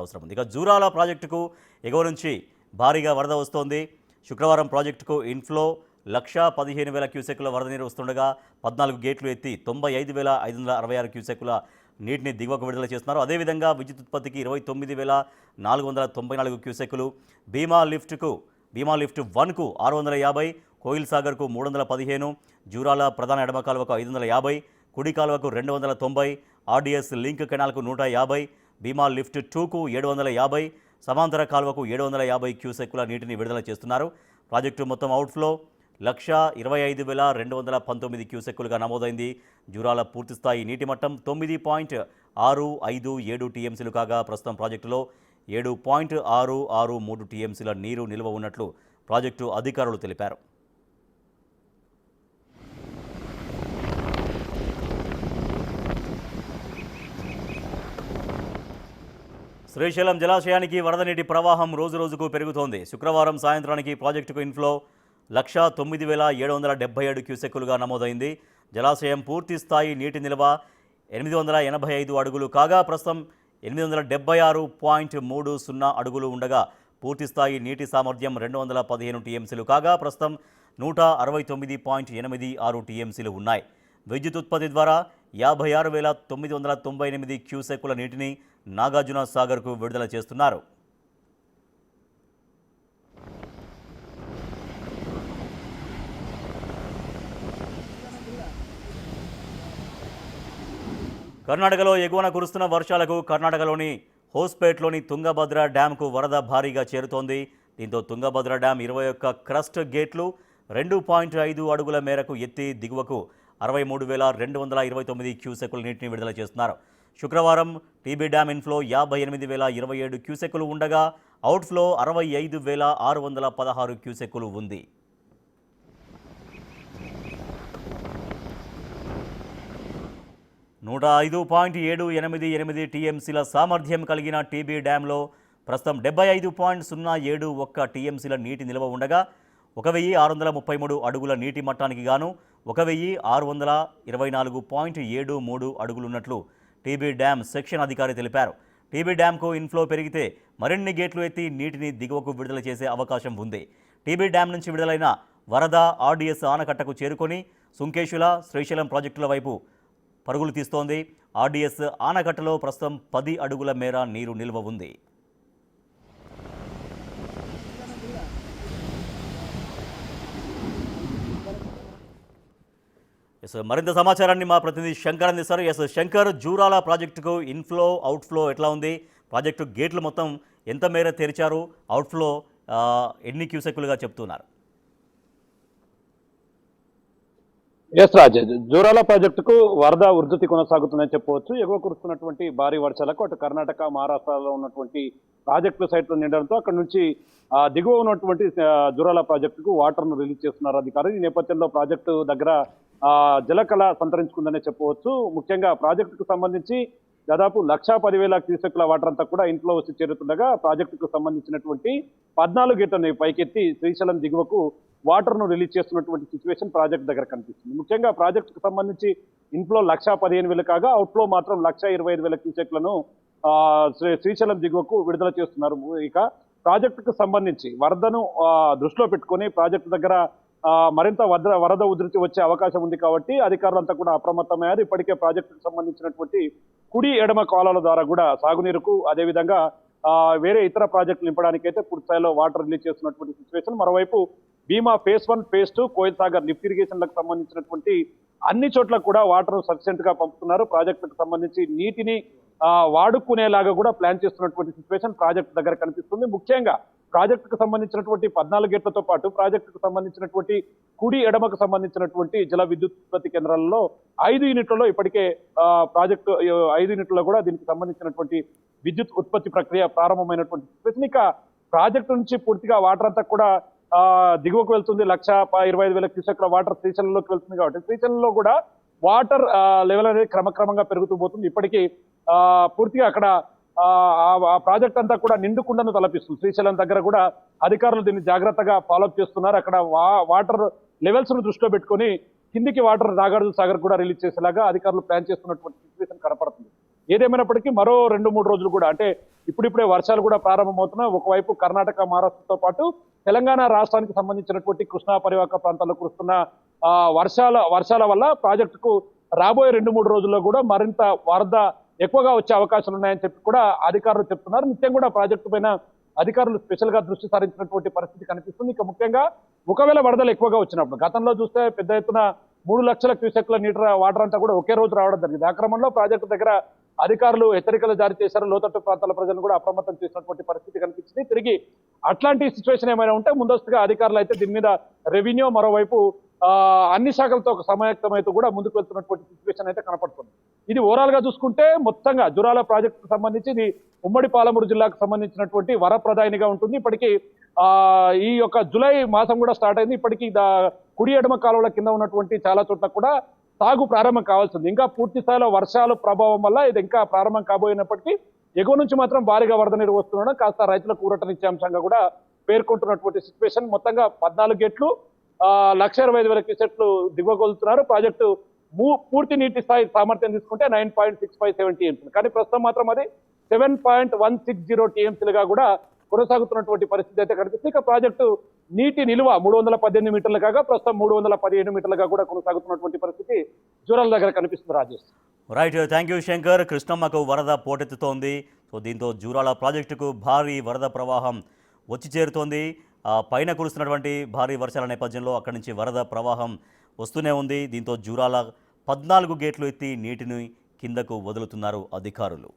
అవసరం ఉంది. ఇక జూరాల ప్రాజెక్టుకు ఎగువ నుంచి భారీగా వరద వస్తోంది. శుక్రవారం ప్రాజెక్టుకు ఇన్ఫ్లో 1,15,000 క్యూసెక్కుల వరద నీరు వస్తుండగా 14 గేట్లు ఎత్తి 95,566 క్యూసెక్కుల నీటిని దిగువకు విడుదల చేస్తున్నారు. అదేవిధంగా విద్యుత్ ఉత్పత్తికి 29,494 క్యూసెక్కులు, భీమా లిఫ్ట్ 1కు 650, కోయిల్ సాగర్కు 315, జూరాల ప్రధాన ఎడమ కాలువకు 550, కుడి కాలువకు 290, ఆర్డీఎస్ లింక్ కెనాల్కు 150, భీమా లిఫ్ట్ 2కు 750, సమాంతర కాలువకు 750 క్యూసెక్కుల నీటిని విడుదల చేస్తున్నారు. ప్రాజెక్టు మొత్తం అవుట్ఫ్లో 1,25,219 క్యూసెక్కులుగా నమోదైంది. జూరాల పూర్తిస్థాయి నీటి మట్టం 9.657 టీఎంసీలు కాగా ప్రస్తుతం ప్రాజెక్టులో 7.663 టీఎంసీల నీరు నిల్వ ఉన్నట్లు ప్రాజెక్టు అధికారులు తెలిపారు. శ్రీశైలం జలాశయానికి వరద నీటి ప్రవాహం రోజురోజుకు పెరుగుతోంది. శుక్రవారం సాయంత్రానికి ప్రాజెక్టుకు ఇన్ఫ్లో 1,09,777 క్యూసెక్కులుగా నమోదైంది. జలాశయం పూర్తి స్థాయి నీటి నిల్వ 885 అడుగులు కాగా ప్రస్తుతం 876.30 అడుగులు ఉండగా పూర్తిస్థాయి నీటి సామర్థ్యం 215 టీఎంసీలు కాగా ప్రస్తుతం 169.86 టీఎంసీలు ఉన్నాయి. విద్యుత్ ఉత్పత్తి ద్వారా 56,998 క్యూసెక్కుల నీటిని నాగార్జున సాగర్కు విడుదల చేస్తున్నారు. కర్ణాటకలో ఎగువన కురుస్తున్న వర్షాలకు కర్ణాటకలోని హోస్పేట్లోని తుంగభద్ర డ్యాంకు వరద భారీగా చేరుతోంది. దీంతో తుంగభద్ర డ్యాం 21 క్రస్ట్ గేట్లు 2.5 అడుగుల మేరకు ఎత్తి దిగువకు 63,229 క్యూసెక్కుల నీటిని విడుదల చేస్తున్నారు. శుక్రవారం టీబీ డ్యాం ఇన్ఫ్లో 58,027 క్యూసెక్కులు ఉండగా అవుట్ఫ్లో 65,616 క్యూసెక్కులు ఉంది. నూట 5.788 టీఎంసీల సామర్థ్యం కలిగిన టీబీ డ్యాంలో ప్రస్తుతం 75.071 టీఎంసీల నీటి నిల్వ ఉండగా 1,633 అడుగుల నీటి మట్టానికి గాను 1,624.73 అడుగులున్నట్లు టీబీ డ్యాం సెక్షన్ అధికారి తెలిపారు. టీబీ డ్యాంకు ఇన్ఫ్లో పెరిగితే మరిన్ని గేట్లు ఎత్తి నీటిని దిగువకు విడుదల చేసే అవకాశం ఉంది. టీబీ డ్యాం నుంచి విడుదలైన వరద ఆర్డీఎస్ ఆనకట్టకు చేరుకొని సుంకేశుల, శ్రీశైలం ప్రాజెక్టుల వైపు పరుగులు తీస్తోంది. ఆర్డీఎస్ ఆనకట్టలో ప్రస్తుతం 10 అడుగుల మేర నీరు నిల్వ ఉంది. మరింత సమాచారాన్ని మా ప్రతినిధి శంకర్ అందిస్తారు. శంకర్, జూరాల ప్రాజెక్టుకు ఇన్ఫ్లో అవుట్ఫ్లో ఎట్లా ఉంది? ప్రాజెక్టు గేట్లు మొత్తం ఎంత మేర తెరిచారు? అవుట్ఫ్లో ఎన్ని క్యూసెక్కులుగా చెప్తున్నారు? ఎస్ రాజ్, జూరాల ప్రాజెక్టుకు వరద ఉధృతి కొనసాగుతుందని చెప్పవచ్చు. ఎగువ కురుస్తున్నటువంటి భారీ వర్షాలకు అటు కర్ణాటక, మహారాష్ట్రలో ఉన్నటువంటి ప్రాజెక్టుల సైట్లు నిండడంతో అక్కడ నుంచి దిగువ ఉన్నటువంటి జూరాల ప్రాజెక్టుకు వాటర్ను రిలీజ్ చేస్తున్నారు అధికారులు. ఈ నేపథ్యంలో ప్రాజెక్టు దగ్గర జలకళ సంతరించుకుందనే చెప్పవచ్చు. ముఖ్యంగా ప్రాజెక్టుకు సంబంధించి దాదాపు 1,10,000 క్యూసెక్కుల వాటర్ అంతా కూడా ఇంట్లో వచ్చి చేరుతుండగా ప్రాజెక్టుకు సంబంధించినటువంటి 14 గేట్లను పైకెత్తి శ్రీశైలం దిగువకు వాటర్ను రిలీజ్ చేస్తున్నటువంటి సిచ్యువేషన్ ప్రాజెక్ట్ దగ్గర కనిపిస్తుంది. ముఖ్యంగా ప్రాజెక్టుకు సంబంధించి ఇన్ఫ్లో 1,15,000 కాగా అవుట్ఫ్లో మాత్రం 1,25,000 క్యూసెక్లను శ్రీశైలం దిగువకు విడుదల చేస్తున్నారు. ఇక ప్రాజెక్టుకు సంబంధించి వరదను దృష్టిలో పెట్టుకొని ప్రాజెక్టు దగ్గర మరింత వరద ఉధృతి వచ్చే అవకాశం ఉంది కాబట్టి అధికారులంతా కూడా అప్రమత్తమయ్యారు. ఇప్పటికే ప్రాజెక్టుకు సంబంధించినటువంటి కుడి ఎడమ కాలువల ద్వారా కూడా సాగునీరుకు అదేవిధంగా వేరే ఇతర ప్రాజెక్టులు నింపడానికైతే పూర్తి స్థాయిలో వాటర్ రిలీజ్ చేస్తున్నటువంటి సిచ్యువేషన్. మరోవైపు Bhima phase 1, phase 2, Koil Sagar lift ఇరిగేషన్లకు సంబంధించినటువంటి అన్ని చోట్ల కూడా వాటర్ సఫిషియెంట్ గా పంపుతున్నారు. ప్రాజెక్టులకు సంబంధించి నీటిని వాడుకునేలాగా కూడా ప్లాన్ చేస్తున్నటువంటి సిచ్యువేషన్ ప్రాజెక్టు దగ్గర కనిపిస్తుంది. ముఖ్యంగా ప్రాజెక్టుకు సంబంధించినటువంటి 14 గేట్లతో పాటు ప్రాజెక్టుకు సంబంధించినటువంటి కుడి ఎడమకు సంబంధించినటువంటి జల విద్యుత్ ఉత్పత్తి కేంద్రాలలో 5 యూనిట్లలో ఇప్పటికే ప్రాజెక్టు 5 యూనిట్లలో కూడా దీనికి సంబంధించినటువంటి విద్యుత్ ఉత్పత్తి ప్రక్రియ ప్రారంభమైనటువంటి సిచ్యువేషన్. ఇక ప్రాజెక్టు నుంచి పూర్తిగా వాటర్ అంతా కూడా దిగువకు వెళ్తుంది. 1,25,000 క్యూసెక్ల వాటర్ శ్రీశైలంలోకి వెళ్తుంది కాబట్టి శ్రీశైలంలో కూడా వాటర్ లెవెల్ అనేది క్రమక్రమంగా పెరుగుతూ పోతుంది. ఇప్పటికీ పూర్తిగా అక్కడ ఆ ప్రాజెక్ట్ అంతా కూడా నిండుకుండను తలపిస్తుంది. శ్రీశైలం దగ్గర కూడా అధికారులు దీన్ని జాగ్రత్తగా ఫాలోఅప్ చేస్తున్నారు. అక్కడ వాటర్ లెవెల్స్ ను దృష్టిలో పెట్టుకొని కిందికి వాటర్ నాగార్జున సాగర్ కూడా రిలీజ్ చేసేలాగా అధికారులు ప్లాన్ చేస్తున్నటువంటి సిచ్యువేషన్ కనపడుతుంది. ఏదేమైనప్పటికీ మరో 2-3 రోజులు కూడా అంటే ఇప్పుడిప్పుడే వర్షాలు కూడా ప్రారంభమవుతున్నాయి. ఒకవైపు కర్ణాటక, మహారాష్ట్రతో పాటు తెలంగాణ రాష్ట్రానికి సంబంధించినటువంటి కృష్ణా పరివాహక ప్రాంతాల్లో కురుస్తున్న వర్షాల వల్ల ప్రాజెక్టుకు రాబోయే 2-3 రోజుల్లో కూడా మరింత వరద ఎక్కువగా వచ్చే అవకాశాలు ఉన్నాయని చెప్పి కూడా అధికారులు చెప్తున్నారు. నిత్యం కూడా ప్రాజెక్టు పైన అధికారులు స్పెషల్ గా దృష్టి సారించినటువంటి పరిస్థితి కనిపిస్తుంది. ఇక ముఖ్యంగా ఒకవేళ వరదలు ఎక్కువగా వచ్చినప్పుడు గతంలో చూస్తే పెద్ద ఎత్తున 3 లక్షల క్యూసెక్ల నీటర్ వాటర్ అంతా కూడా ఒకే రోజు రావడం జరిగింది. ఆ క్రమంలో ప్రాజెక్టు దగ్గర అధికారులు హెచ్చరికలు జారీ చేశారు. లోతట్టు ప్రాంతాల ప్రజలను కూడా అప్రమత్తం చేసినటువంటి పరిస్థితి కనిపించింది. తిరిగి అట్లాంటి సిచ్యువేషన్ ఏమైనా ఉంటే ముందస్తుగా అధికారులు అయితే దీని మీద రెవెన్యూ, మరోవైపు అన్ని శాఖలతో సమాయత్తమైతే కూడా ముందుకు వెళ్తున్నటువంటి సిచ్యువేషన్ అయితే కనపడుతుంది. ఇది ఓవరాల్ గా చూసుకుంటే మొత్తంగా జురాల ప్రాజెక్టుకు సంబంధించి ఇది ఉమ్మడి పాలమూరు జిల్లాకు సంబంధించినటువంటి వరప్రదాయినిగా ఉంటుంది. ఇప్పటికీ ఈ యొక్క జూలై మాసం కూడా స్టార్ట్ అయింది. ఇప్పటికీ కుడి ఎడమ కాలువల కింద ఉన్నటువంటి చాలా చోట్ల కూడా సాగు ప్రారంభం కావాల్సింది. ఇంకా పూర్తి స్థాయిలో వర్షాల ప్రభావం వల్ల ఇది ఇంకా ప్రారంభం కాబోయినప్పటికీ ఎగువ నుంచి మాత్రం భారీగా వరద నీరు వస్తుండడం కాస్త రైతులకు ఊరటనిచ్చే అంశంగా కూడా పేర్కొంటున్నటువంటి సిచ్యువేషన్. మొత్తంగా 14 గేట్లు 1,25,000 క్యూసెక్లు దిగువగొలుతున్నారు. ప్రాజెక్టు పూర్తి నీటి స్థాయి సామర్థ్యం తీసుకుంటే 9.65 టీఎంసీలు, కానీ ప్రస్తుతం మాత్రం అది 7.160 టీఎంసీలుగా కూడా కొనసాగుతున్నటువంటి పరిస్థితి అయితే కనిపిస్తుంది. ఇక ప్రాజెక్టు నీటి నిలువ 318 మీటర్లు కాగా ప్రస్తుతం 317 మీటర్లుగా కూడా కొనసాగుతున్నటువంటి పరిస్థితి జూరాల దగ్గర కనిపిస్తుంది. Rajesh. Right, thank you Shankar. కృష్ణమ్మకు వరద పోటెత్తుతోంది. సో దీంతో జూరాల ప్రాజెక్టుకు భారీ వరద ప్రవాహం వచ్చి చేరుతోంది. పైన కురుస్తున్నటువంటి భారీ వర్షాల నేపథ్యంలో అక్కడి నుంచి వరద ప్రవాహం వస్తూనే ఉంది. దీంతో జూరాల 14 గేట్లు ఎత్తి నీటిని కిందకు వదులుతున్నారు అధికారులు.